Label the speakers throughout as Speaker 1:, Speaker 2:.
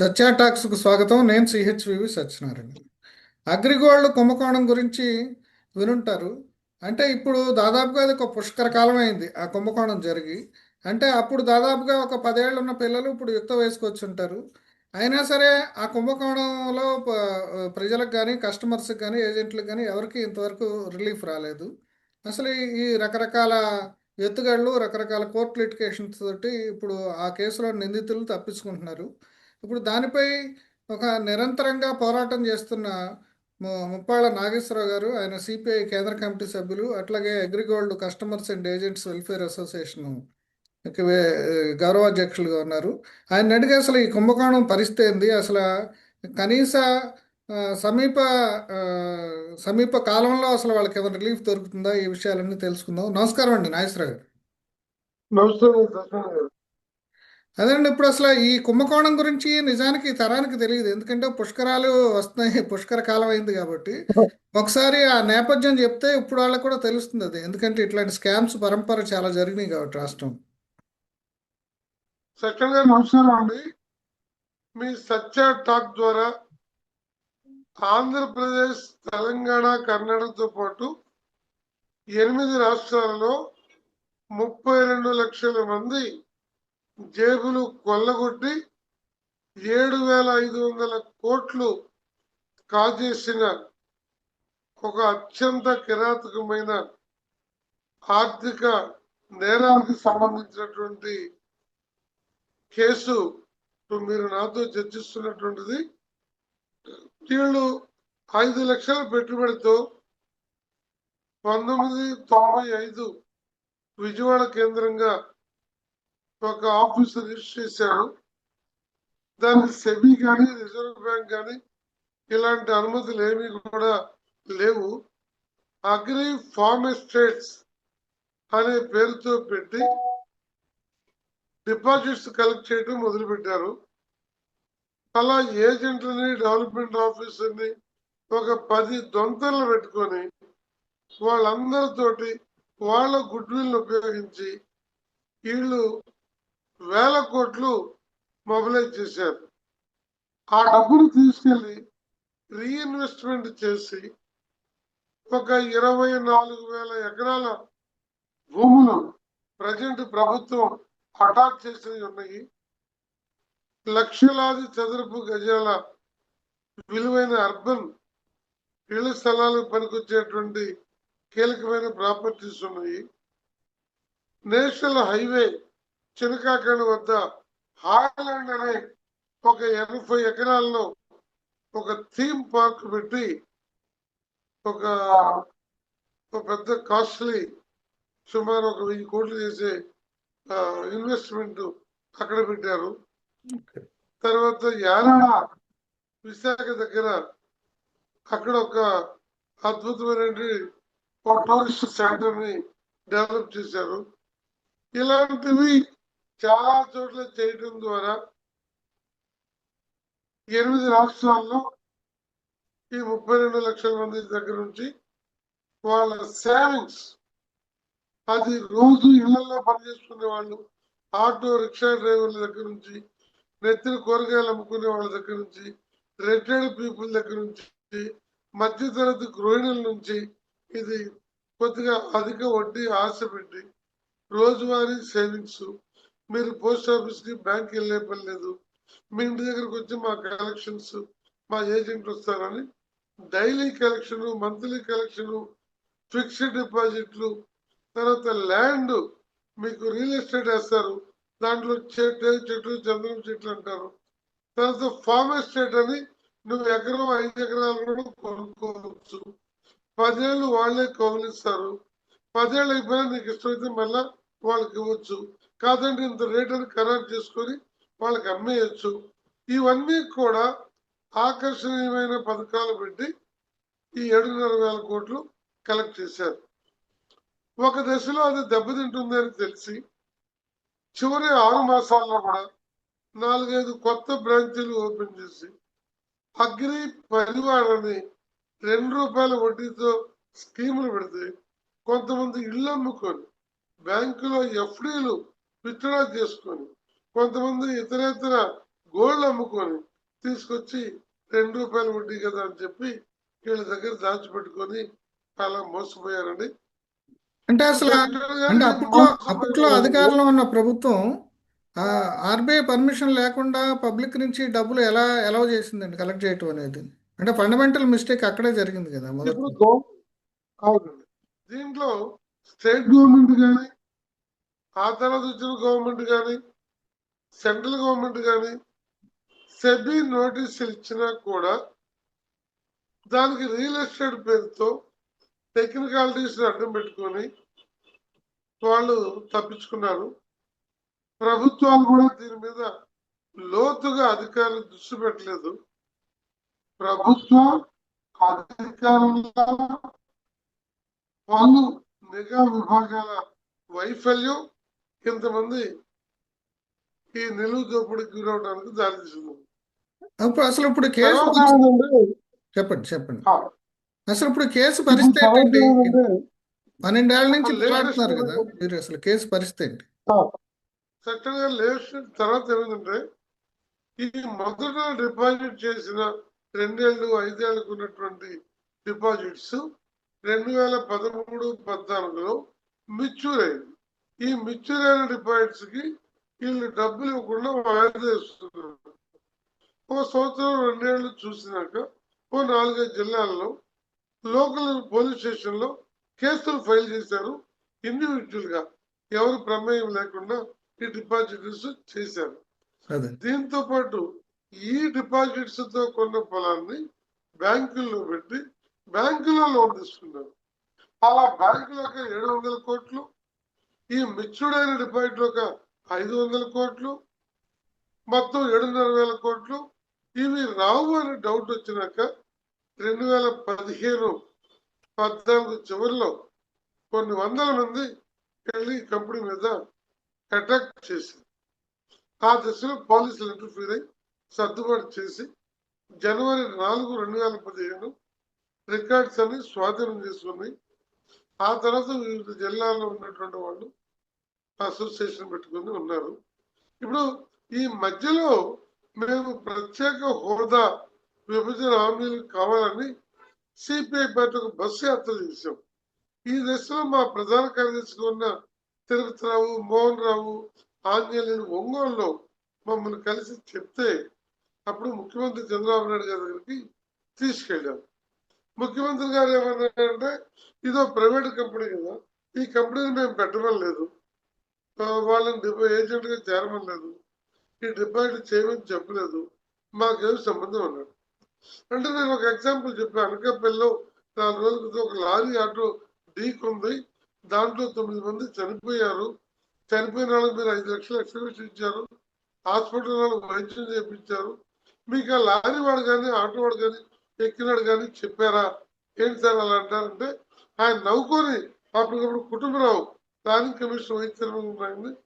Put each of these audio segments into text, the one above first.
Speaker 1: సత్య టాక్స్కు స్వాగతం. నేను సిహెచ్వివి సత్యనారాయణ. అగ్రిగోల్డ్ కుంభకోణం గురించి వినుంటారు. అంటే ఇప్పుడు దాదాపుగా అది ఒక పుష్కర కాలం అయింది ఆ కుంభకోణం జరిగి. అంటే అప్పుడు దాదాపుగా ఒక 10 ఏళ్ళు ఉన్న పిల్లలు ఇప్పుడు యుక్త వయసుకు వచ్చి ఉంటారు. అయినా సరే ఆ కుంభకోణంలో ప్రజలకు కానీ కస్టమర్స్కి కానీ ఏజెంట్లకు కానీ ఎవరికి ఇంతవరకు రిలీఫ్ రాలేదు. అసలు ఈ రకరకాల ఎత్తుగడలు రకరకాల కోర్టు లిటికేషన్స్ తోటి ఇప్పుడు ఆ కేసులో నిందితులు తప్పించుకుంటున్నారు. ఇప్పుడు దానిపై ఒక నిరంతరంగా పోరాటం చేస్తున్న ముప్పాళ్ళ నాగేశ్వరరావు గారు, ఆయన సిపిఐ కేంద్ర కమిటీ సభ్యులు, అట్లాగే AgriGold customers and agents welfare association గౌరవాధ్యక్షులుగా ఉన్నారు. ఆయన అడిగి అసలు ఈ కుంభకోణం పరిస్థితి ఏంది, అసలు కనీస ఆ, సమీప ఆ, సమీప కాలంలో అసలు వాళ్ళకి ఏమైనా రిలీఫ్ దొరుకుతుందా, ఈ విషయాలన్నీ తెలుసుకుందాం. నమస్కారం అండి నాగేశ్వరరావు గారు.
Speaker 2: నమస్కారం దర్శన గారు.
Speaker 1: అదండి, ఇప్పుడు అసలు ఈ కుంభకోణం గురించి నిజానికి ఈ తరానికి తెలియదు. ఎందుకంటే పుష్కరాలు వస్తున్నాయి, పుష్కర కాలం అయింది కాబట్టి. ఒకసారి ఆ నేపథ్యం చెప్తే ఇప్పుడు వాళ్ళకి కూడా తెలుస్తుంది అది. ఎందుకంటే ఇట్లాంటి స్కామ్స్ పరంపర చాలా జరిగినాయి కాబట్టి రాష్ట్రం.
Speaker 2: సత్యం గారు నమస్కారం అండి. మీ సత్య టాక్ ద్వారా ఆంధ్రప్రదేశ్, తెలంగాణ, కర్ణాటకతో పాటు 8 రాష్ట్రాలలో 32 లక్షల మంది జేబులు కొల్లగొట్టి 7,500 కోట్లు కాజేసిన ఒక అత్యంత కిరాతకమైన ఆర్థిక నేరానికి సంబంధించినటువంటి కేసు మీరు నాతో చర్చిస్తున్నటువంటిది. వీళ్ళు 5 లక్షల పెట్టుబడితో 1995 విజయవాడ కేంద్రంగా ఒక ఆఫీస్ రిజిస్టర్ చేశారు. దానికి సెబీ కానీ రిజర్వ్ బ్యాంక్ కానీ ఇలాంటి అనుమతులు ఏమీ కూడా లేవు. అగ్రి ఫార్మ్ ఎస్టేట్స్ అనే పేరుతో పెట్టి డిపాజిట్స్ కలెక్ట్ చేయడం మొదలు పెట్టారు. అలా ఏజెంట్లని, డెవలప్మెంట్ ఆఫీసర్ని ఒక 10 దొంతలు పెట్టుకొని వాళ్ళందరితోటి వాళ్ళ గుడ్ విల్ ఉపయోగించి వీళ్ళు వేల కోట్లు మొబిలైజ్ చేశారు. ఆ డబ్బును తీసుకెళ్లి రీఇన్వెస్ట్మెంట్ చేసి ఒక 24,000 ఎకరాల భూములు ప్రజెంట్ ప్రభుత్వం హఠాత్ చేసి ఉన్నాయి. లక్షలాది చదరపు గజాల విలువైన అర్బన్ ఇళ్ల స్థలాలకు పనికొచ్చేటువంటి కీలకమైన ప్రాపర్టీస్ ఉన్నాయి. నేషనల్ హైవే చినకాకండ వద్ద హాయ్లాండ్ అనే ఒక 80 ఎకరాల్లో ఒక థీమ్ పార్క్ పెట్టి ఒక పెద్ద కాస్ట్లీ సుమారు ఒక 1000 కోట్లు చేసే ఇన్వెస్ట్మెంట్ అక్కడ పెట్టారు. తర్వాత యారాడ విశాఖ దగ్గర అక్కడ ఒక అద్భుతమైన ఒక టూరిస్ట్ సెంటర్ ని డెవలప్ చేశారు. ఇలాంటివి చాలా చోట్ల చేయడం ద్వారా 8 రాష్ట్రాల్లో ఈ 32 లక్షల మంది దగ్గర నుంచి వాళ్ళ సేవింగ్స్, అది రోజు ఇళ్లలో పనిచేసుకునే వాళ్ళు, ఆటో రిక్షా డ్రైవర్ల దగ్గర నుంచి, నెత్తిన కూరగాయలు అమ్ముకునే వాళ్ళ దగ్గర నుంచి, రిటైర్డ్ పీపుల్ దగ్గర నుంచి, మధ్యతరగతి గృహిణుల నుంచి ఇది కొద్దిగా అధిక వడ్డీ ఆశ పెట్టి రోజువారీ సేవింగ్స్, మీరు పోస్ట్ ఆఫీస్ కి బ్యాంక్ వెళ్ళే పని లేదు, మీ ఇంటి దగ్గరకు వచ్చి మా కలెక్షన్స్ మా ఏజెంట్ వస్తారని daily collection, monthly collection, fixed డిపాజిట్లు, తర్వాత ల్యాండ్ మీకు రియల్ ఎస్టేట్ వేస్తారు, దాంట్లో చెట్లు చంద్రం చెట్లు అంటారు. తర్వాత ఫార్మ్ ఎస్టేట్ అని నువ్వు ఎకరం 5 ఎకరాలు కూడా కొనుక్కోవచ్చు. 10 ఏళ్ళు వాళ్ళే కౌలిస్తారు. 10 ఏళ్ళు అయిపోయినా నీకు ఇష్టమైతే మళ్ళా వాళ్ళకి ఇవ్వచ్చు. కాదంటే ఇంత రేట్ అని ఖరారు చేసుకొని వాళ్ళకి అమ్మేయచ్చు. ఇవన్నీ కూడా ఆకర్షణీయమైన పథకాలు పెట్టి ఈ 7,500 కోట్లు కలెక్ట్ చేశారు. ఒక దశలో అది దెబ్బతింటుంది అని తెలిసి చివరి 6 మాసాల్లో కూడా 4-5 కొత్త బ్రాంచీలు ఓపెన్ చేసి అగ్రి పరివారని ₹2 వడ్డీతో స్కీములు పెడితే కొంతమంది ఇళ్ళు అమ్ముకొని బ్యాంకులో ఎఫ్డీలు విత్డ్రా చేసుకొని కొంతమంది ఇతరేతర గోల్డ్ అమ్ముకొని తీసుకొచ్చి ₹2 వడ్డీ కదా అని చెప్పి వీళ్ళ దగ్గర దాచిపెట్టుకొని అలా మోసపోయారండి.
Speaker 1: అంటే అసలు
Speaker 2: వెంకన్న గారు
Speaker 1: అంటే
Speaker 2: ఈ
Speaker 1: అప్పట్లో
Speaker 2: మోసపోయిన
Speaker 1: అప్పట్లో
Speaker 2: వాళ్ళలో
Speaker 1: అధికారంలో ఉన్న ప్రభుత్వం ఆర్బీఐ పర్మిషన్ లేకుండా పబ్లిక్ నుంచి డబ్బులు ఎలా ఎలవ్ చేసిందండి కలెక్ట్ చేయటం అనేది? అంటే ఫండమెంటల్ మిస్టేక్ అక్కడే జరిగింది కదా
Speaker 2: ఇప్పుడు
Speaker 1: మొదట్లో.
Speaker 2: అవునండి. దీంట్లో స్టేట్ గవర్నమెంట్ కానీ, ఆ తర్వాత వచ్చిన గవర్నమెంట్ కానీ, సెంట్రల్ గవర్నమెంట్ కానీ సెబీ నోటీసులు ఇచ్చినా కూడా దానికి రియల్ ఎస్టేట్ పేరుతో టెక్నికాలిటీస్ అడ్డం పెట్టుకొని వాళ్ళు తప్పించుకున్నారు. ప్రభుత్వాలు కూడా దీని మీద లోతుగా అధికారులు దృష్టి పెట్టలేదు. ప్రభుత్వం అధికారుల వాళ్ళు నిఘా విభాగాల వైఫల్యం ఇంతమంది ఈ నిలువు దోపిడీకి గురవడానికి దారితీసింది.
Speaker 1: అసలు ఇప్పుడు కేసు
Speaker 2: తర్వాత ఏమైందంటే
Speaker 1: చెప్పండి చెప్పండి.
Speaker 2: ఆ,
Speaker 1: అసలు ఇప్పుడు కేసు
Speaker 2: ఇప్పుడు
Speaker 1: పరిస్థితి
Speaker 2: తర్వాత
Speaker 1: ఏంటండి?
Speaker 2: ఏమైందంటే
Speaker 1: 12 నుంచి
Speaker 2: లేటెస్ట్
Speaker 1: పోరాడుతున్నారు కదా మీరు, అసలు కేసు పరిస్థితి ఏంటి?
Speaker 2: సెక్టర్ గా లేటెస్ట్ తర్వాత ఏమైందంటే ఈ మొదట డిపాజిట్ చేసిన 2 ఏళ్ళు 5 ఏళ్ళకు ఉన్నటువంటి డిపాజిట్స్ 2013-14లో మిచ్యూర్ అయింది. ఈ మిచ్యూర్ అయిన డిపాజిట్స్ కి వీళ్ళు డబ్బులు ఇవ్వకుండా వాయిదా వేస్తున్నారు. ఓ సంవత్సరం 2 ఏళ్ళు చూసినాక ఓ 4-5 జిల్లాల్లో లోకల్ పోలీస్ స్టేషన్ లో కేసులు ఫైల్ చేశారు. ఇండివిజువల్ గా ఎవరు ప్రమేయం లేకుండా ఈ డిపాజిట్స్ చేశారు.
Speaker 1: అదే
Speaker 2: దీంతో పాటు ఈ డిపాజిట్స్ తో కొన్న పొలాన్ని బ్యాంకుల్లో పెట్టి బ్యాంకులో లోన్ తీసుకున్నారు. అలా బ్యాంకులకు 700 కోట్లు, ఈ మెచ్యూర్డ్ అయిన డిపాజిట్ ఒక 500 కోట్లు, మొత్తం 7,500 కోట్లు ఇవి రావు అని డౌట్ వచ్చినాక 2015-14 చివరిలో కొన్ని వందల మంది వెళ్ళి కంపెనీ మీద అటాక్ చేశారు. ఆ దశలో పోలీసులు ఇంటర్ఫీర్ అయి సర్దుబాటు చేసి జనవరి 4, 2015 రికార్డ్స్ అన్ని స్వాధీనం చేసుకుని ఆ తర్వాత వివిధ జిల్లాల్లో ఉన్నటువంటి వాళ్ళు అసోసియేషన్ పెట్టుకుని ఉన్నారు. ఇప్పుడు ఈ మధ్యలో మేము ప్రత్యేక హోదా విభజన హామీలు కావాలని సిపిఐ పార్టీకి బస్సు యాత్ర చేశాం. ఈ దశలో మా ప్రధాన కార్యదర్శిగా ఉన్న తిరుపతిరావు, మోహన్ రావు, ఆంజనేయులు ఒంగోలులో మమ్మల్ని కలిసి చెప్తే అప్పుడు ముఖ్యమంత్రి చంద్రబాబు నాయుడు గారి దగ్గరికి తీసుకెళ్ళారు. ముఖ్యమంత్రి గారు ఏమన్నారంటే ఇదో ప్రైవేట్ కంపెనీ కదా, ఈ కంపెనీని మేము పెట్టమని లేదు, వాళ్ళని ఏజెంట్ గా చేరమని లేదు, ఈ డిపాజిట్ చేయమని చెప్పలేదు, మాకేం సంబంధం అన్నాడు. అంటే నేను ఒక ఎగ్జాంపుల్ చెప్పాను. అనకాపల్లిలో 4 రోజుల క్రితం ఒక లారీ ఆటో ఢీకొంది, దాంట్లో 9 మంది చనిపోయారు. చనిపోయిన వాళ్ళకి మీరు 5 లక్షలు ఎక్స్గ్రేషన్ ఇచ్చారు, హాస్పిటల్ వాళ్ళకి వైద్యం చేయించారు, మీకు ఆ లారీ వాడు కానీ ఆటో వాడు కానీ ఎక్కినాడు కానీ చెప్పారా? ఏంటి సార్ అలా అంటారంటే ఆయన నవ్వుకొని అప్పటికప్పుడు Kutumbarao planning commission vice chairman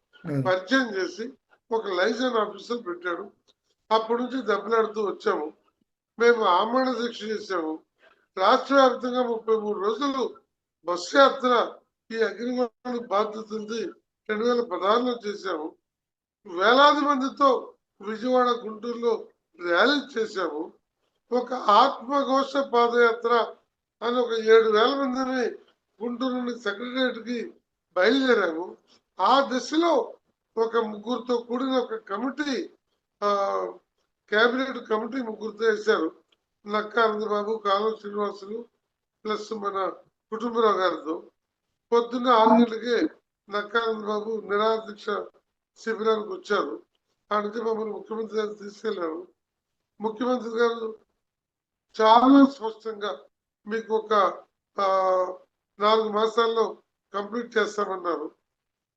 Speaker 2: పరిచయం చేసి ఒక లైసెన్స్ ఆఫీసర్ పెట్టాడు. అప్పటి నుంచి దెబ్బలాడుతూ వచ్చాము. మేము ఆమరణ దీక్ష చేశాము. రాష్ట్ర వ్యాప్తంగా 33 రోజులు బస్సు యాత్ర ఈ అగ్నిగోళ బాధ్యతలది 2016లో చేశాము. వేలాది మందితో విజయవాడ, గుంటూరులో ర్యాలీ చేశాము. ఒక ఆత్మఘోష పాదయాత్ర అని ఒక 7,000 మందిని గుంటూరు నుండి సెక్రటరియట్ కి బయలుదేరాము. ఆ దశలో ఒక ముగ్గురుతో కూడిన ఒక కమిటీ, కేబినెట్ కమిటీ ముగ్గురుతో వేశారు. నక్కా ఆనందబాబు, కాలువ శ్రీనివాసులు ప్లస్ మన కుటుంబరావు గారితో. పొద్దున్న 6 గంటలకే నక్కా ఆనందబాబు నిరాహార దీక్ష శిబిరానికి వచ్చారు. ఆ నుంచి మమ్మల్ని ముఖ్యమంత్రి గారు తీసుకెళ్లారు. ముఖ్యమంత్రి గారు చాలా స్పష్టంగా మీకు ఒక 4 మాసాల్లో కంప్లీట్ చేస్తామన్నారు.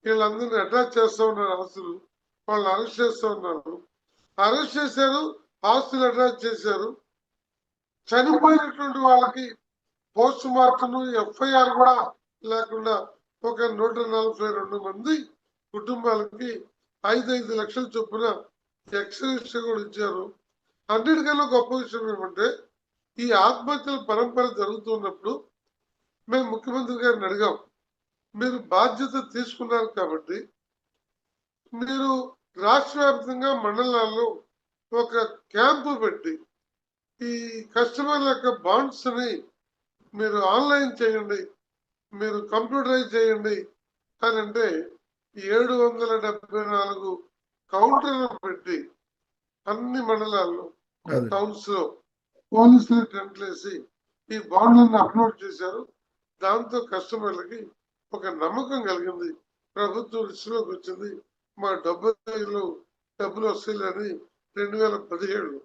Speaker 2: వీళ్ళందరినీ అటాచ్ చేస్తా ఉన్నారు, ఆస్తులు వాళ్ళని అరెస్ట్ చేస్తా ఉన్నారు. అరెస్ట్ చేశారు, ఆస్తులు అటాచ్ చేశారు. చనిపోయినటువంటి వాళ్ళకి పోస్ట్ మార్టం ఎఫ్ఐఆర్ కూడా లేకుండా ఒక 142 మంది కుటుంబాలకి 5 లక్షల చొప్పున ఎక్స్గ్రేషన్ కూడా ఇచ్చారు. అన్నిటికన్నా గొప్ప విషయం ఏమంటే ఈ ఆత్మహత్యల పరంపర జరుగుతున్నప్పుడు మేము ముఖ్యమంత్రి గారిని అడిగాం, మీరు బాధ్యత తీసుకున్నారు కాబట్టి మీరు రాష్ట్ర వ్యాప్తంగా మండలాల్లో ఒక క్యాంపు పెట్టి ఈ కస్టమర్ల యొక్క బాండ్స్ ని మీరు ఆన్లైన్ చేయండి, మీరు కంప్యూటరైజ్ చేయండి అని అంటే 774 కౌంటర్లు పెట్టి అన్ని మండలాల్లో
Speaker 1: అదే
Speaker 2: టౌన్స్ లో పోలీసులు టెంట్లు వేసి ఈ బాండ్లను అప్లోడ్ చేశారు. దాంతో కస్టమర్లకి ఒక నమ్మకం కలిగింది, ప్రభుత్వం రిస్లోకి వచ్చింది, మా డబ్బులు వస్తాయని 2017.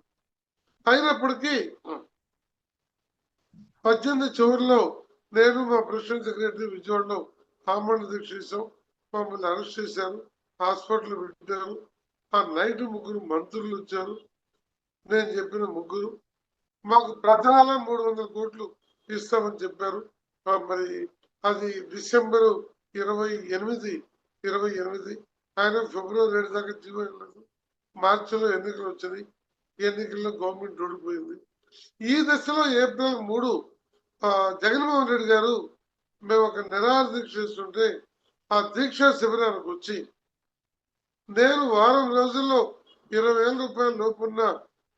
Speaker 2: అయినప్పటికీ 18 చివరిలో నేను మా ప్రెసిడెంట్ సెక్రటరీ విజయవాడలో ఆమరణ దీక్ష చేశాం. మమ్మల్ని అరెస్ట్ చేశారు, హాస్పిటల్ పెట్టారు. ఆ నైట్ 3 మంత్రులు వచ్చారు, నేను చెప్పిన 3 మాకు ప్రతి నెల 300 కోట్లు ఇస్తామని చెప్పారు. మరి అది డిసెంబర్ 28 ఆయన ఫిబ్రవరి 7 దాకా జీవో వెళ్ళలేదు. మార్చిలో ఎన్నికలు వచ్చినాయి, ఎన్నికల్లో గవర్నమెంట్ ఓడిపోయింది. ఈ దశలో ఏప్రిల్ 3 జగన్మోహన్ రెడ్డి గారు మేము ఒక నిరాహార దీక్ష చేస్తుంటే ఆ దీక్షా శిబిరానికి వచ్చి నేను వారం రోజుల్లో 20,000 రూపాయల లోపున్న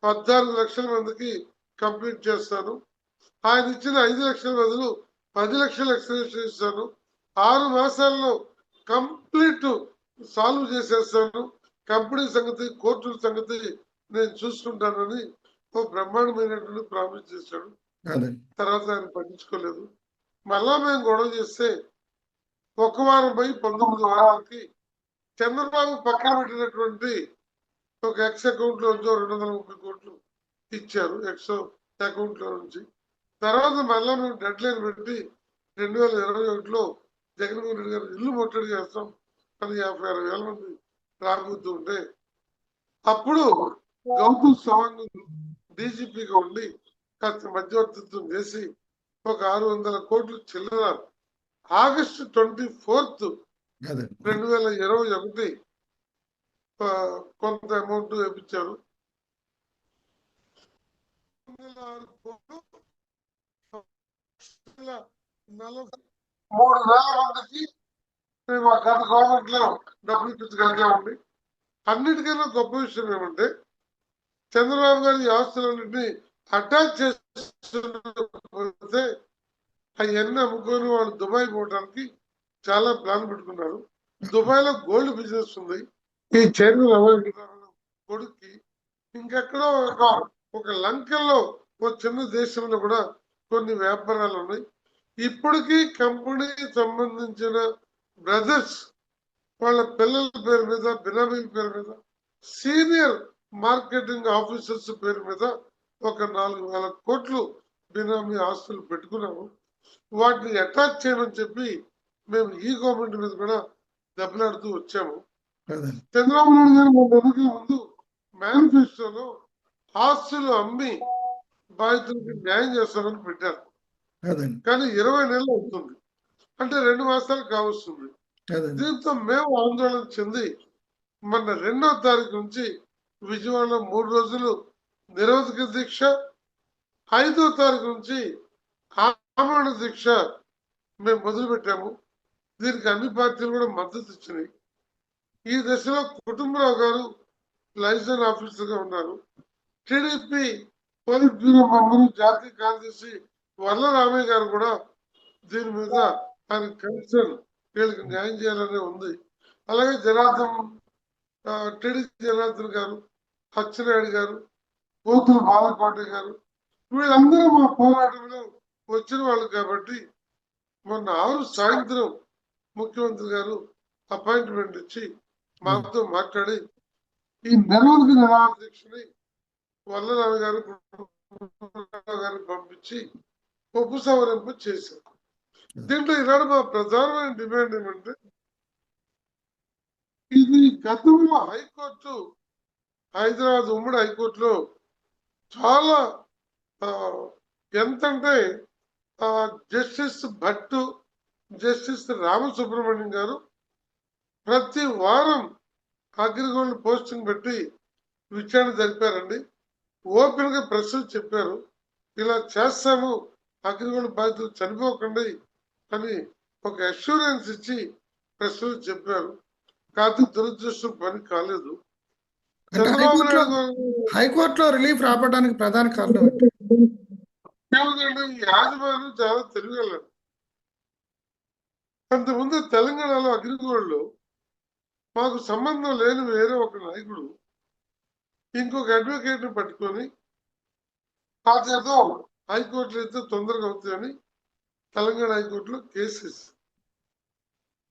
Speaker 2: 14 లక్షల మందికి కంప్లీట్ చేస్తాను, ఆయన ఇచ్చిన 5 లక్షల బదులు 10 లక్షలు ఎక్స్టెన్షన్ చేస్తాను, 6 మాసాల్లో కంప్లీట్ సాల్వ్ చేసేస్తాను, కంపెనీ సంగతి కోర్టుల సంగతి నేను చూసుకుంటానని ఓ బ్రహ్మాండమైనటువంటి ప్రామిస్ చేశాడు. తర్వాత ఆయన పట్టించుకోలేదు. మళ్ళా మేము గొడవ చేస్తే 1 వారం పోయి 19 వారాలకి చంద్రబాబు పక్కన పెట్టినటువంటి ఒక ఎక్స్ అకౌంట్ లో 230 కోట్లు ఇచ్చారు, ఎక్స్ అకౌంట్ లో నుంచి. తర్వాత మళ్ళా మేము డెడ్ లైన్ పెట్టి 2021లో జగన్మోహన్ రెడ్డి గారు ఇల్లు ముట్టడి చేస్తాం అని 56,000 మంది రాబోతుంటే అప్పుడు గౌతమ్ సవాంగ్ డీజీపీగా ఉండి కాస్త మధ్యవర్తిత్వం చేసి ఒక 600 కోట్లు చిల్లర ఆగస్టు 24, 2021 కొంత అమౌంట్ వేపించారు. 3,00,000 మందికి మేము ఆ గత గవర్నమెంట్ లో డబ్బులు ఇప్పించగలిగామండి. అన్నిటికన్నా గొప్ప విషయం ఏమంటే చంద్రబాబు గారి ఆస్తులన్నింటినీ అటాచ్ చేస్తే అవన్నీ అమ్ముకొని వాళ్ళు దుబాయ్ పోవడానికి చాలా ప్లాన్ పెట్టుకున్నారు. దుబాయ్ లో గోల్డ్ బిజినెస్ ఉంది ఈ చైర్మన్ కొడుక్కి. ఇంకెక్కడో ఒక లంకల్లో ఒక చిన్న దేశంలో కూడా కొన్ని వ్యాపారాలు ఉన్నాయి. ఇప్పటికీ కంపెనీకి సంబంధించిన బ్రదర్స్ వాళ్ళ పిల్లల పేరు మీద, బినామీల పేరు మీద, సీనియర్ మార్కెటింగ్ ఆఫీసర్స్ పేరు మీద ఒక 4,000 కోట్లు బినామీ ఆస్తులు పెట్టుకున్నాము. వాటిని అటాచ్ చేయమని చెప్పి మేము ఈ గవర్నమెంట్ మీద కూడా దెబ్బలాడుతూ వచ్చాము. చంద్రబాబు నాయుడు గారు మన ఎన్నికల ముందు మేనిఫెస్టోలో ఆస్తులు అమ్మి బాధితులకి న్యాయం చేస్తామని పెట్టారు. కానీ 20 నెలలు అవుతుంది, అంటే 2 మాసాలు కావస్తుంది. దీంతో మేము ఆందోళన చెంది మొన్న 2వ తారీఖు నుంచి విజయవాడలో 3 రోజులు నిరోధక దీక్ష, 5వ తారీఖు నుంచి ఆమరణ దీక్ష మేము మొదలు పెట్టాము. దీనికి అన్ని పార్టీలు కూడా మద్దతు ఇచ్చినాయి. ఈ దశలో కుటుంబరావు గారు లైసెన్స్ ఆఫీసర్ గా ఉన్నారు. టీడీపీ పోలిట్ బ్యూరో మెంబరు, జాతీయ కార్యదర్శి వరలరామయ్య గారు కూడా దీని మీద ఆయన కన్సర్న్, వీళ్ళకి న్యాయం చేయాలనే ఉంది. అలాగే టీడీపీ జనార్దన్ గారు, అచ్చెన్నాయుడు గారు, పోతుల బాలకోటి గారు, వీళ్ళందరూ మా పోరాటంలో వచ్చిన వాళ్ళు. కాబట్టి మొన్న 6 సాయంత్రం ముఖ్యమంత్రి గారు అపాయింట్మెంట్ ఇచ్చి మాతో మాట్లాడి ఈ నిరోధక నిరాహార దీక్షని వల్లరావు గారు గారిని పంపించి ఉపసంహరింపు చేశారు. దీంట్లో ఈనాడు మా ప్రధానమైన డిమాండ్ ఏమంటే, ఇది గతంలో హైకోర్టు, హైదరాబాద్ ఉమ్మడి హైకోర్టులో చాలా ఎంతంటే జస్టిస్ భట్టు, జస్టిస్ రామసుబ్రహ్మణ్యం గారు ప్రతి వారం అగ్రిగోల్డ్ పోస్టింగ్ పెట్టి విచారణ జరిపారండి. ఓపెన్ గా ప్రెస్ చెప్పారు, ఇలా చేస్తాము, అగ్రిగోల్డ్ బాధితులు చనిపోకండి అని ఒక అష్యూరెన్స్ ఇచ్చి ప్రెస్ చెప్పారు. కాదు దురదృష్టం పని కాలేదు.
Speaker 1: అంటే
Speaker 2: చంద్రబాబు
Speaker 1: హైకోర్టులో
Speaker 2: నాయుడు గారు
Speaker 1: హైకోర్టులో రిలీఫ్ రావడానికి ప్రధాన కారణం ఏంటి?
Speaker 2: ఏమిటంటే ఈ యాజమాన్యం చాలా తెలియగలరు. అంతకుముందు తెలంగాణలో అగ్రిగోల్డ్లో మాకు సంబంధం లేని వేరే ఒక నాయకుడు ఇంకొక అడ్వకేట్ ని పట్టుకొని ఆ చేత హైకోర్టులో అయితే తొందరగా అవుతాయని తెలంగాణ హైకోర్టులో కేసెస్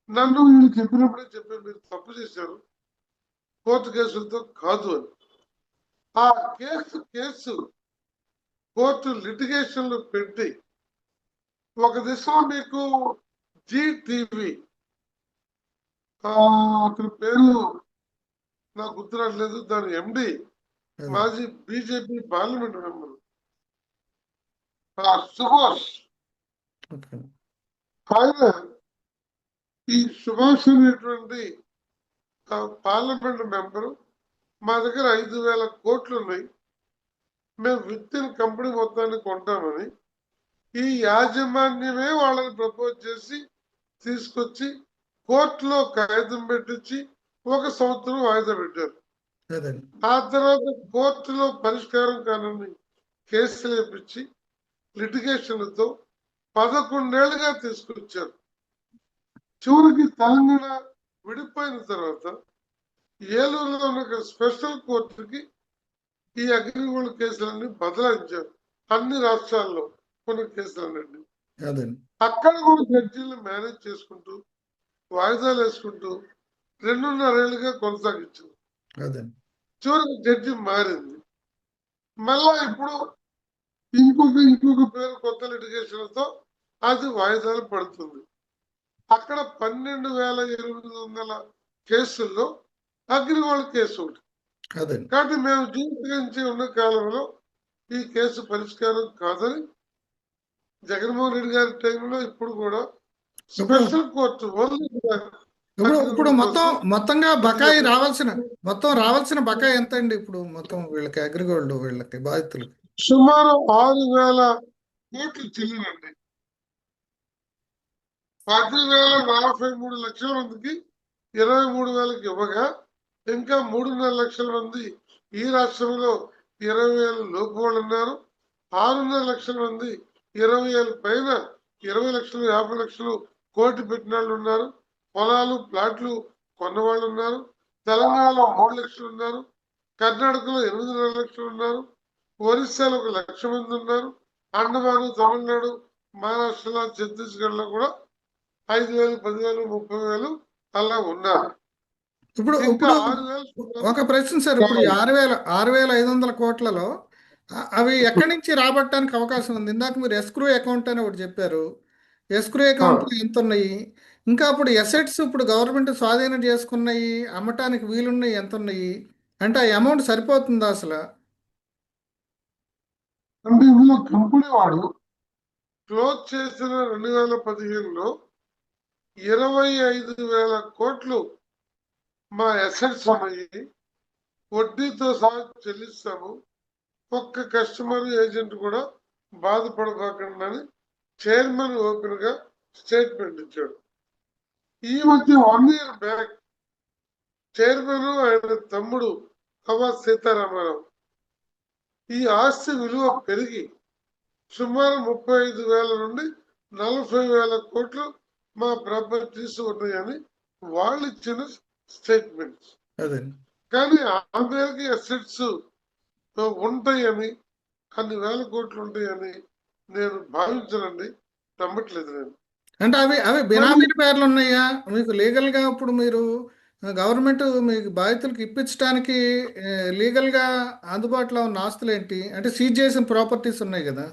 Speaker 2: నన్ను వీళ్ళు చెప్పినప్పుడే చెప్పి మీరు తప్పు చేశారు, కోర్టు కేసులతో కాదు అని. ఆ కేసు కోర్టు లిటిగేషన్ లో పెట్టి ఒక దిశలో మీకు జీటీవీ అతని పేరు నాకు గుర్తురాట్లేదు, దాని ఎండి
Speaker 1: అదే.
Speaker 2: మాజీ BJP parliament member Subhash.
Speaker 1: Okay.
Speaker 2: ఆయన ఈ సుభాష్ అనేటువంటి పార్లమెంట్ మెంబరు మా దగ్గర 5,000 కోట్లు ఉన్నాయి, మేము విత్ ఇన్ కంపెనీ మొత్తాన్ని కొంటామని ఈ యాజమాన్యమే వాళ్ళని ప్రపోజ్ చేసి తీసుకొచ్చి కోర్టులో కాగితం పెట్టించి 1 సంవత్సరం వాయిదా పెట్టారు.
Speaker 1: అదే.
Speaker 2: ఆ తర్వాత కోర్టులో పరిష్కారం కానని కేసులు వేపించి లిటిగేషన్లతో 11 ఏళ్లుగా తీసుకొచ్చారు. చివరికి తెలంగాణ విడిపోయిన తర్వాత ఏలూరులో ఉన్న స్పెషల్ కోర్టుకి ఈ అగ్రిగోల్డ్ కేసులన్నీ బదలాయించారు. అన్ని రాష్ట్రాల్లో కొన్ని కేసులన్నీ
Speaker 1: అదే.
Speaker 2: అక్కడ కూడా జడ్జీలు మేనేజ్ చేసుకుంటూ వాయిదాలు వేసుకుంటూ 2.5 ఏళ్లుగా కొనసాగించారు.
Speaker 1: అదే.
Speaker 2: చివరికి జడ్జి మారింది. మళ్ళా ఇప్పుడు ఇంకొక పేరు కొత్త లిటిగేషన్లతో అది వాయిదాలు పడుతుంది. అక్కడ 12,800 కేసుల్లో అగ్రిగోల్డ్ కేసు ఒకటి.
Speaker 1: అదే.
Speaker 2: కాబట్టి మేము జీవించి ఉన్న కాలంలో ఈ కేసు పరిష్కారం కాదని జగన్మోహన్ రెడ్డి గారి టైంలో ఇప్పుడు కూడా
Speaker 1: ఇప్పుడు
Speaker 2: స్పెషల్ కోర్టు ఓన్లీ
Speaker 1: ఇప్పుడు మొత్తంగా బకాయి
Speaker 2: కోసం
Speaker 1: మొత్తం రావాల్సిన బకాయి ఎంత అండి ఇప్పుడు మొత్తం వీళ్ళకి అగ్రిగోల్డ్ వీళ్ళకి బాధితులకి?
Speaker 2: సుమారు 6,000 కోట్లు చెల్లినండి. 10,043 లక్షల మందికి 23,000 ఇవ్వగా ఇంకా 3.5 లక్షల మంది ఈ రాష్ట్రంలో 20,000 లోపు వాళ్ళు ఉన్నారు. 6.5 లక్షల మంది 20,000 పైన 20 లక్షలు 50 లక్షలు కోటి పెట్టిన వాళ్ళు ఉన్నారు. పొలాలు ప్లాట్లు కొన్నవాళ్ళు ఉన్నారు. తెలంగాణలో 3 లక్షలు ఉన్నారు. కర్ణాటకలో 8.5 లక్షలు ఉన్నారు. ఒరిస్సాలో 1 లక్ష మంది ఉన్నారు. అండమాను తమిళనాడు మహారాష్ట్రలో ఛత్తీస్గఢ్ లో కూడా 5,000 10,000 30,000 అలా ఉన్నారు.
Speaker 1: ఇప్పుడు
Speaker 2: ఇంకా
Speaker 1: ఇప్పుడు
Speaker 2: 6,000
Speaker 1: ఒక ప్రశ్న సార్, ఇప్పుడు ఈ 6,500 కోట్లలో అవి ఎక్కడి నుంచి రాబట్టడానికి అవకాశం ఉంది? ఇందాక మీరు ఎస్క్రూ అకౌంట్ అని ఒకటి చెప్పారు. ఎస్క్రూ అకౌంట్లో ఎంత ఉన్నాయి? ఇంకా అప్పుడు ఎసెట్స్ ఇప్పుడు గవర్నమెంట్ స్వాధీనం చేసుకున్నాయి అమ్మటానికి వీలున్నాయి ఎంత ఉన్నాయి? అంటే ఆ అమౌంట్ సరిపోతుందా అసలు?
Speaker 2: అంటే ఇందులో కంపెనీ వాడు క్లోజ్ చేసిన 2015లో 25,000 కోట్లు మా అసెట్స్ ఉన్నాయి, వడ్డీతో సహా చెల్లిస్తాము, ఒక్క కస్టమర్ ఏజెంట్ కూడా బాధపడబాకండి అని చైర్మన్ ఓపెన్ గా స్టేట్మెంట్ ఇచ్చాడు. ఈ మధ్య 1 ఇయర్ బ్యాక్ చైర్మన్ ఆయన తమ్ముడు కవా సీతారామారావు ఈ ఆస్తి విలువ పెరిగి సుమారు 35,000 నుండి 40,000 కోట్లు మా ప్రాపర్టీస్ ఉన్నాయని వాళ్ళు ఇచ్చిన స్టేట్మెంట్స్.
Speaker 1: అదే.
Speaker 2: కానీ ఆ మేరకి అసెట్స్ ఉంటాయని, అన్ని వేల కోట్లు ఉంటాయని నేను భావించనండి, నమ్మట్లేదు నేను.
Speaker 1: అంటే అవి బినామీ పేర్లు ఉన్నాయా మీకు లీగల్గా? ఇప్పుడు మీరు గవర్నమెంట్ మీకు బాధితులకు ఇప్పించడానికి లీగల్గా అందుబాటులో ఉన్న ఆస్తులు ఏంటి? అంటే సీజ్ చేసిన ప్రాపర్టీస్ ఉన్నాయి కదా,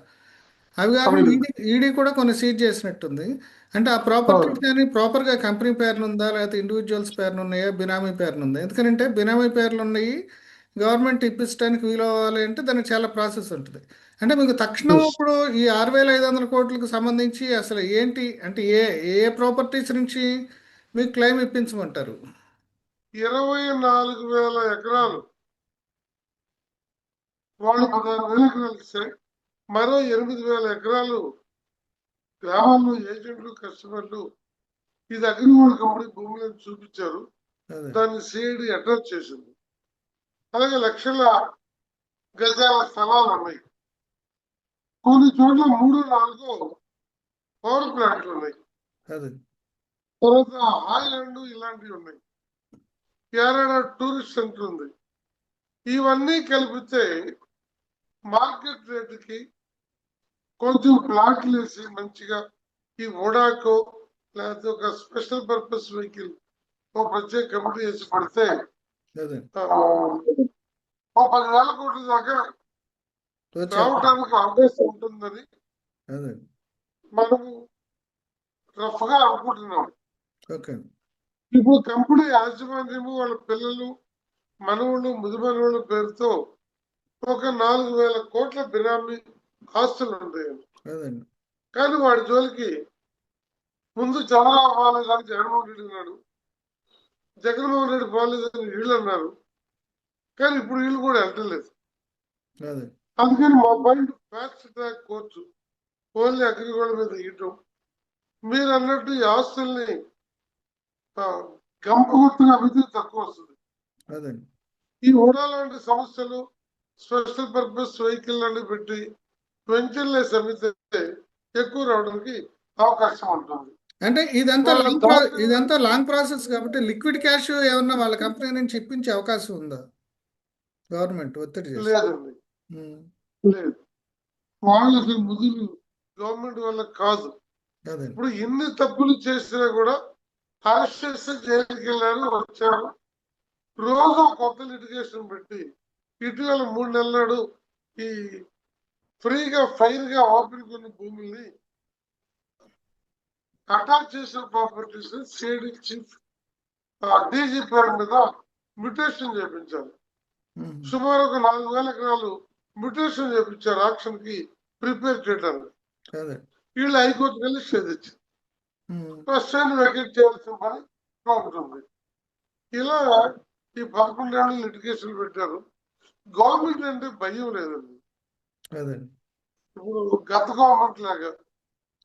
Speaker 1: అవి కాకుండా ఈడీ కూడా కొన్ని సీజ్ చేసినట్టుంది. అంటే ఆ ప్రాపర్టీస్ కానీ ప్రాపర్గా కంపెనీ పేరును ఉందా, లేకపోతే ఇండివిజువల్స్ పేరును ఉన్నాయా, బినామీ పేరును ఉందా? ఎందుకంటే బినామీ పేర్లు ఉన్నాయి, గవర్నమెంట్ ఇప్పించడానికి వీలు అవ్వాలి అంటే దానికి చాలా ప్రాసెస్ ఉంటుంది. అంటే మీకు తక్షణం ఇప్పుడు ఈ 6,500 కోట్లకు సంబంధించి అసలు ఏంటి అంటే ఏ ఏ ప్రాపర్టీస్ నుంచి మీకు క్లెయిమ్ ఇప్పించమంటారు?
Speaker 2: 24,000 ఎకరాలు వాళ్ళు 16,000 ఎకరాలు ఇస్తే మరో 8,000 ఎకరాలు గ్రామాల్లో ఏజెంట్లు కస్టమర్లు ఇది అగ్రిగోల్డ్ కంపెనీ భూములను చూపించారు.
Speaker 1: అదే.
Speaker 2: దాన్ని సిఐడి అటాచ్ చేసింది. అలాగే లక్షల గజాల స్థలాలు ఉన్నాయి. కొన్ని చోట్ల 3-4 పవర్ ప్లాంట్లు ఉన్నాయి.
Speaker 1: అదే
Speaker 2: తర్వాత హాయ్లాండ్ ఇలాంటివి ఉన్నాయి. కేరళ టూరిస్ట్ సెంటర్ ఉంది. ఇవన్నీ కలిపితే మార్కెట్ రేటుకి కొంచెం ప్లాట్లు వేసి మంచిగా ఈ ఓడాకో లేకపోతే ఒక స్పెషల్ పర్పస్ వెహికల్ ఒక ప్రత్యేక కమిటీ వేసి పడితే
Speaker 1: అదే
Speaker 2: ఓ 10,000 కోట్ల దాకా
Speaker 1: వచ్చే
Speaker 2: రావడానికి అవకాశం ఉంటుందని
Speaker 1: అదే
Speaker 2: మనము రఫ్ గా అనుకుంటున్నాం.
Speaker 1: ఓకే
Speaker 2: ఇప్పుడు కంపెనీ యాజమాన్యము వాళ్ళ పిల్లలు మనవులు ముదిమనవుల పేరుతో ఒక 4,000 కోట్ల బినామీ ఆస్తులు ఉంటాయి.
Speaker 1: అదండి
Speaker 2: కానీ వాడి జోలికి ముందు చంద్రబాబు బాగాలేదని జగన్మోహన్ రెడ్డి అన్నాడు, జగన్మోహన్ రెడ్డి బాగాలేదని వీళ్ళు అన్నారు. కానీ ఇప్పుడు వీళ్ళు కూడా వెళ్ళలేదు.
Speaker 1: అదే
Speaker 2: అందుకని మా point fast track court only AgriGold మీద ఇవ్వటం, మీరు అన్నట్టు ఈ ఆస్తుల్ని గంపగుర్తుగా అభివృద్ధి తక్కువ వస్తుంది.
Speaker 1: అదండి
Speaker 2: ఈ ఓడా లాంటి సంస్థలు స్పెషల్ పర్పస్ వెహికల్ అని పెట్టి వెంచర్లేసి అమ్మితే ఎక్కువ రావడానికి అవకాశం ఉంటుంది.
Speaker 1: అంటే ఇదంతా లాంగ్ ప్రాసెస్ కాబట్టి లిక్విడ్ క్యాష్ ఏమన్నా వాళ్ళ కంపెనీ నుంచి ఇప్పించే అవకాశం ఉందా గవర్నమెంట్ ఒత్తిడి చేసి?
Speaker 2: లేదండి,
Speaker 1: ఉమ్,
Speaker 2: లేదు. వాళ్ళు అసలు ముదురు గవర్నమెంట్ వల్ల కాదు.
Speaker 1: అదే
Speaker 2: ఇప్పుడు ఎన్ని తప్పులు చేసినా కూడా అరెస్ట్ చేస్తే జైలుకి వెళ్ళారు, వచ్చారు. రోజు కొత్త లిటిగేషన్ పెట్టి ఇటీవల 3 నెలల నాడు ఈ ఫ్రీగా ఫైర్ గా ఓపెన్ కొన్ని భూముల్ని అటాచ్ చేసిన ప్రాపర్టీస్ సిఐడి చీఫ్ డీజీ పేరు మీద మ్యూటేషన్ చేయించారు. సుమారు ఒక 4,000 ఎకరాలు మ్యూటేషన్ చేయించారు ఆక్షన్ కి ప్రిపేర్ చేయడానికి.
Speaker 1: అదే
Speaker 2: వీళ్ళు హైకోర్టుకి వెళ్ళి స్టే తెచ్చారు. స్టేని వెకేట్ చేయాల్సిన పని ఉంటుంది. ఇలా ఈ 11 ఏళ్ళు లిటిగేషన్ పెట్టారు. గవర్నమెంట్ అంటే భయం లేదండి.
Speaker 1: అదే
Speaker 2: ఇప్పుడు గత గవర్నమెంట్ లాగా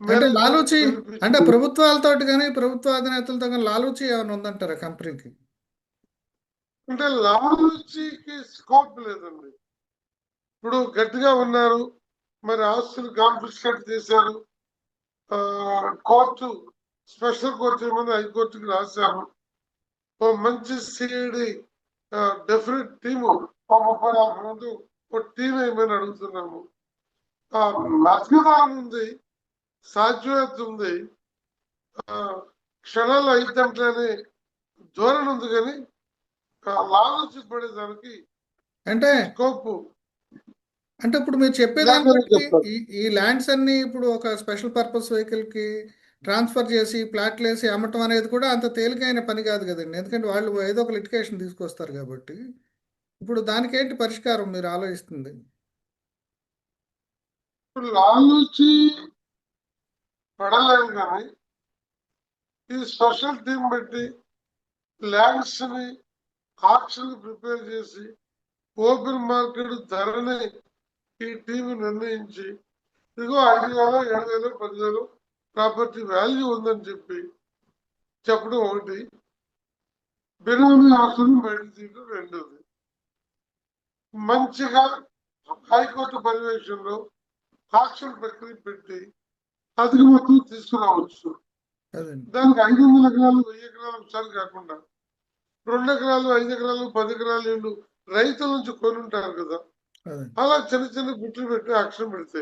Speaker 1: అంటే లాలూచి అంటే ప్రభుత్వాలతో కానీ ప్రభుత్వ అధినేతలతో కానీ లాలూచి ఏమైనా ఉందంటారా కంపెనీకి?
Speaker 2: అంటే లాలూచికి స్కోప్ లేదండి. ఇప్పుడు గట్టిగా ఉన్నారు, మరి ఆస్తులు కాన్ఫిస్కేట్ చేశారు. కోర్టు స్పెషల్ కోర్టు మీద హైకోర్టుకి రాశారు. ఓ మంచి సిఐడి డెఫినెట్ టీము 34 మంది ఒక టీం ఏమైనా అడుగుతున్నాము. మధ్యకాలం ఉంది, సాధ్యత ఉంది, క్షణాలు అయితంటే ధోరణి ఉంది. కానీ లాలూచి పడేదానికి
Speaker 1: అంటే
Speaker 2: స్కోప్
Speaker 1: అంటే ఇప్పుడు మీరు చెప్పేదాన్ని బట్టి ఈ ల్యాండ్స్ అన్ని ఇప్పుడు ఒక స్పెషల్ పర్పస్ వెహికల్ కి ట్రాన్స్ఫర్ చేసి ప్లాట్లు వేసి అమ్మటం అనేది కూడా అంత తేలికైన పని కాదు కదండి. ఎందుకంటే వాళ్ళు ఏదో ఒక లిటిగేషన్ తీసుకొస్తారు కాబట్టి ఇప్పుడు దానికేంటి పరిష్కారం మీరు ఆలోచిస్తుంది?
Speaker 2: ఇప్పుడు లాలూచి పడలేము కానీ ఈ స్పెషల్ టీం పెట్టి ల్యాండ్స్ ని ఆప్షన్ ప్రిపేర్ చేసి ఓపెన్ మార్కెట్ ధరని ఈ టీం నిర్ణయించి ఇదిగో 5,000, 7,000, 10,000 ప్రాపర్టీ వాల్యూ ఉందని చెప్పడం ఒకటి, బినామీ ఆస్తులు బయట తీయడం రెండోది. మంచిగా హైకోర్టు పర్యవేక్షణలో ఆక్షన్ ప్రక్రియ పెట్టి అధిక మొత్తం తీసుకురావచ్చు. దానికి 500 ఎకరాలు 1,000 ఎకరాలు ఒకసారి కాకుండా 2 ఎకరాలు 5 ఎకరాలు 10 ఎకరాలు ఇళ్ళు రైతుల నుంచి కొని ఉంటారు కదా, అలా చిన్న చిన్న గుట్లు పెట్టి ఆక్షన్ పెడితే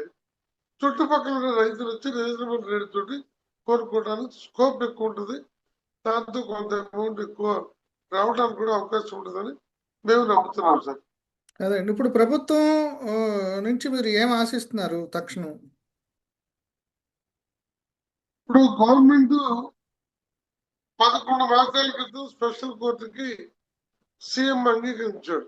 Speaker 2: చుట్టుపక్కల ఉన్న రైతులు వచ్చి రీజనబుల్ రేట్ తోటి కొనుక్కోవడానికి స్కోప్ ఎక్కువ ఉంటుంది. దాంతో కొంత అమౌంట్ ఎక్కువ రావడానికి కూడా అవకాశం ఉంటుందని మేము నమ్ముతున్నాం సార్.
Speaker 1: అదండి ఇప్పుడు ప్రభుత్వం నుంచి మీరు ఏం ఆశిస్తున్నారు తక్షణం?
Speaker 2: ఇప్పుడు గవర్నమెంట్ 11 మాసాల క్రితం స్పెషల్ కోర్టుకి సీఎం అంగీకరించాడు.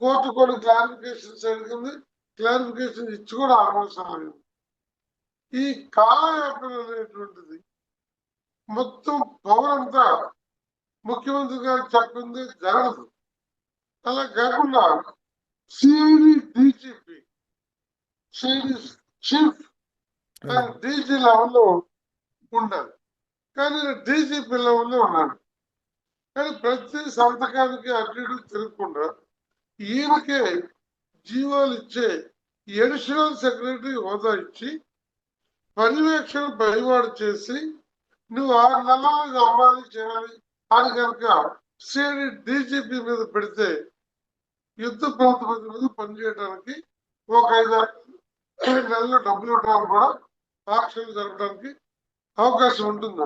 Speaker 2: కోర్టు కొన్ని క్లారిఫికేషన్స్ అడిగింది, క్లారిఫికేషన్ ఇచ్చి కూడా 6 మాసాలు అయింది. ఈ కాలయాపన అనేటువంటిది మొత్తం పవర్ అంతా ముఖ్యమంత్రి గారు చెప్పింది జరగదు. అలా కాకుండా CID DGP CID chief DG లెవెల్లో ఉండాలి, కానీ డీజీపీ లెవెల్లో ఉన్నాడు. కానీ ప్రతి సంతకానికి అటు ఇటు తిరగకుండా ఈయనకే జీవోలు ఇచ్చే అడిషనల్ సెక్రటరీ హోదా ఇచ్చి పర్యవేక్షణ పైవాడు చేసి నువ్వు 6 నెలలు అమ్మాలి చేయాలి అని కనుక సిఐడి డీజీపీ మీద పెడితే యుద్ధ ప్రాతిపదిక మీద పనిచేయడానికి ఒక 5 నెలలు డబ్బులు ఇవ్వడానికి కూడా ఆక్షన్లు జరపడానికి అవకాశం ఉంటుంది.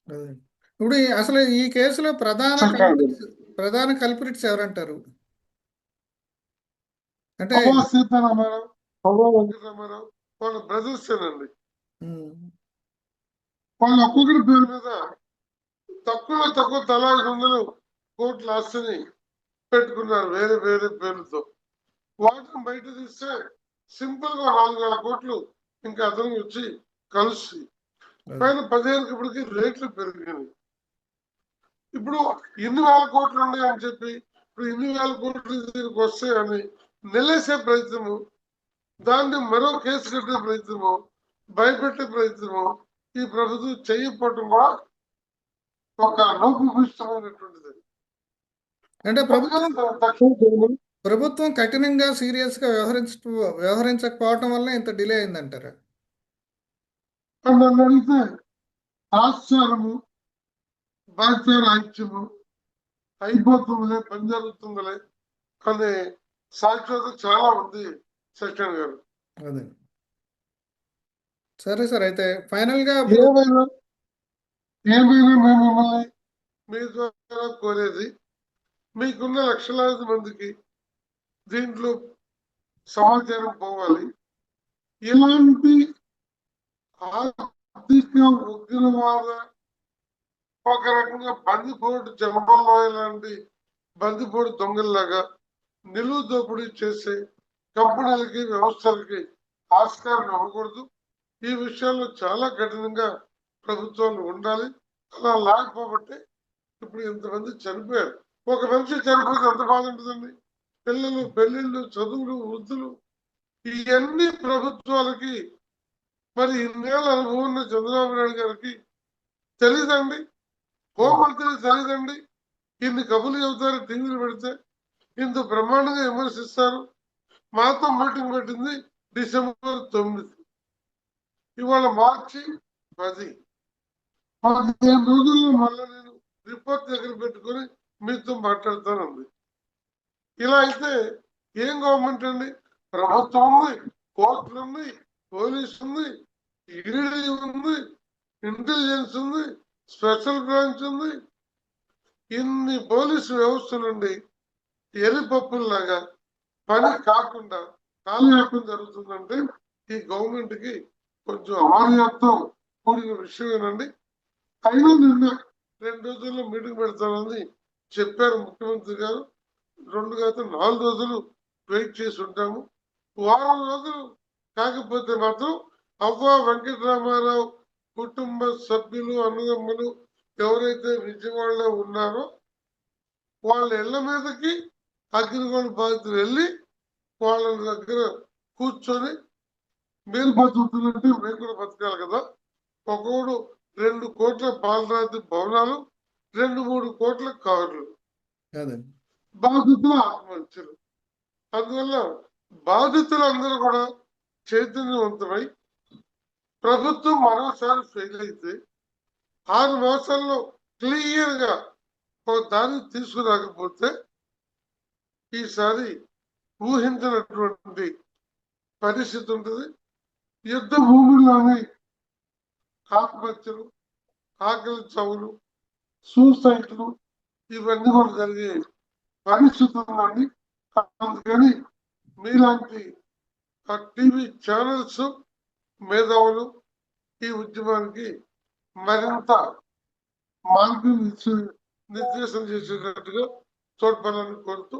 Speaker 1: అదే. ఇప్పుడు అసలు ఈ కేసులో ప్రధాన కల్పిరిట్స్ ఎవరంటారు? అంటే
Speaker 2: అవ్వా సీతారామారావు, అవ్వా వెంకటరామారావు వాళ్ళ బ్రదర్స్ ఏనండి. వాళ్ళ ఒక్కొక్కరి పేరు మీద తక్కువ తలా 500 కోట్ల ఆస్తిని పెట్టుకున్నారు వేరే వేరే పేర్లతో. వాటిని బయట తీస్తే సింపుల్ గా 4,000 కోట్లు ఇంకా అతనికి వచ్చి కలిసి పైన 15 ఇప్పటికి రేట్లు పెరిగినాయి. ఇప్పుడు ఇన్ని వేల కోట్లు ఉన్నాయి అని చెప్పి ఇప్పుడు ఇన్ని వేల కోట్లు దీనికి వస్తాయని నిలేసే ప్రయత్నము, దాన్ని మరో కేసు కట్టే ప్రయత్నము, భయపెట్టే ప్రయత్నము ఈ ప్రభుత్వం చేయకపోవటం కూడా ఒక లోపభూయిష్టమైనటువంటిది.
Speaker 1: అంటే ప్రభుత్వం కఠినంగా సీరియస్ గా వ్యవహరించకపోవటం వల్ల ఇంత డిలే అయిందంటారా?
Speaker 2: నన్ను అడిగితే ఆశ్చర్యము, బాధ్యరాహిత్యము, అయిపోతుందిలే, పని జరుగుతుందిలే అనే సాక్షాత చాలా ఉంది సత్యన్ గారు.
Speaker 1: అదే సరే సార్, అయితే ఫైనల్ గా
Speaker 2: ఏమైనా మేము మిమ్మల్ని మీ ద్వారా కోరేది, మీకున్న లక్షలాది మందికి దీంట్లో సమాచారం పోవాలి. ఇలాంటి ఆర్థిక ఉగ్రవాద ఒక రకంగా బందిపోటు జంబల్లోయ లాంటి బందిపోటు దొంగల్లాగా నిలువు దోపిడీ చేసే కంపెనీలకి వ్యవస్థలకి ఆస్కారం ఇవ్వకూడదు. ఈ విషయాల్లో చాలా కఠినంగా ప్రభుత్వాలు ఉండాలి. అలా లేకపోబట్టే ఇప్పుడు ఇంతమంది చనిపోయారు. ఒక మనిషి చనిపోతే ఎంత బాధ ఉంటుందండి. పిల్లలు, పెళ్లిళ్ళు, చదువులు, వృద్ధులు, ఇవన్నీ ప్రభుత్వాలకి మరి ఇన్నేళ్ళ అనుభవం ఉన్న చంద్రబాబు నాయుడు గారికి తెలీదండి, హోంమంత్రి తెలీదండి. ఇన్ని కబుర్లు చెబుతారు, టీవీలు పెడితే ఇంత బ్రహ్మాండంగా విమర్శిస్తారు. మాతో మీటింగ్ పెట్టింది డిసెంబర్ 9, ఇవాళ మార్చి 10. 15 రోజుల్లో మళ్ళీ నేను రిపోర్ట్ దగ్గర పెట్టుకొని మీతో మాట్లాడతానండి. ఇలా అయితే ఏం గవర్నమెంట్ అండి? ప్రభుత్వం ఉంది, కోర్టులు ఉంది, పోలీసు ఉంది, ఈడీ ఉంది, ఇంటెలిజెన్స్ ఉంది, స్పెషల్ బ్రాంచ్ ఉంది. ఇన్ని పోలీసు వ్యవస్థలుండి ఎరిపప్పుల్లాగా పని కాకుండా కాలయాపన జరుగుతుందంటే ఈ గవర్నమెంట్ కి కొంచెం అమాన్యతో కూడిన విషయమేనండి. అయినా నిన్న 2 రోజుల్లో మీటింగ్ పెడతానని చెప్పారు ముఖ్యమంత్రి గారు. 2 కాదు 4 రోజులు వెయిట్ చేసి ఉంటాము. వారం రోజులు కాకపోతే మాత్రం అవ్వా వెంకటరామారావు కుటుంబ సభ్యులు, అన్నదమ్ములు ఎవరైతే విజయవాడలో ఉన్నారో వాళ్ళ ఇళ్ల మీదకి అగ్నిగోళ బాధితులు వెళ్ళి వాళ్ళ దగ్గర కూర్చొని మీరు బతుకుతున్నట్టే మేము కూడా బతకాలి కదా. ఒక్కొక్కడు 2 కోట్ల పాలరాతి భవనాలు, 2-3 కోట్ల కార్లు, బాధితులు ఆత్మహత్యలు. అందువల్ల బాధితులందరూ కూడా చైతన్యవంతమై ప్రభుత్వం మరోసారి ఫెయిల్ అయితే 6 మాసాల్లో క్లియర్ గా ఒక దాన్ని తీసుకురాకపోతే ఈసారి ఊహించినటువంటి పరిస్థితి ఉంటుంది. యుద్ధ భూముల్లోని ఆత్మహత్యలు, ఆకలి చావులు, సూసైడ్లు ఇవన్నీ కూడా జరిగే పరిస్థితి ఉందండి. అందుకని మీలాంటి టీవీ ఛానల్స్ మేధావులు ఈ ఉద్యమానికి మరింత మార్గం నిర్దేశం చేసేటట్టుగా తోడ్పడాలని కోరుతూ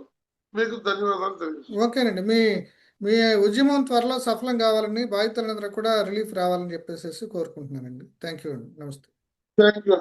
Speaker 2: మీకు ధన్యవాదాలు తెలియజేస్తాను.
Speaker 1: ఓకేనండి, మీ మీ ఉద్యమం త్వరలో సఫలం కావాలని, బాధితులందరూ కూడా రిలీఫ్ రావాలని చెప్పేసి కోరుకుంటున్నానండి. థ్యాంక్ యూ అండి. నమస్తే.
Speaker 2: Thank you.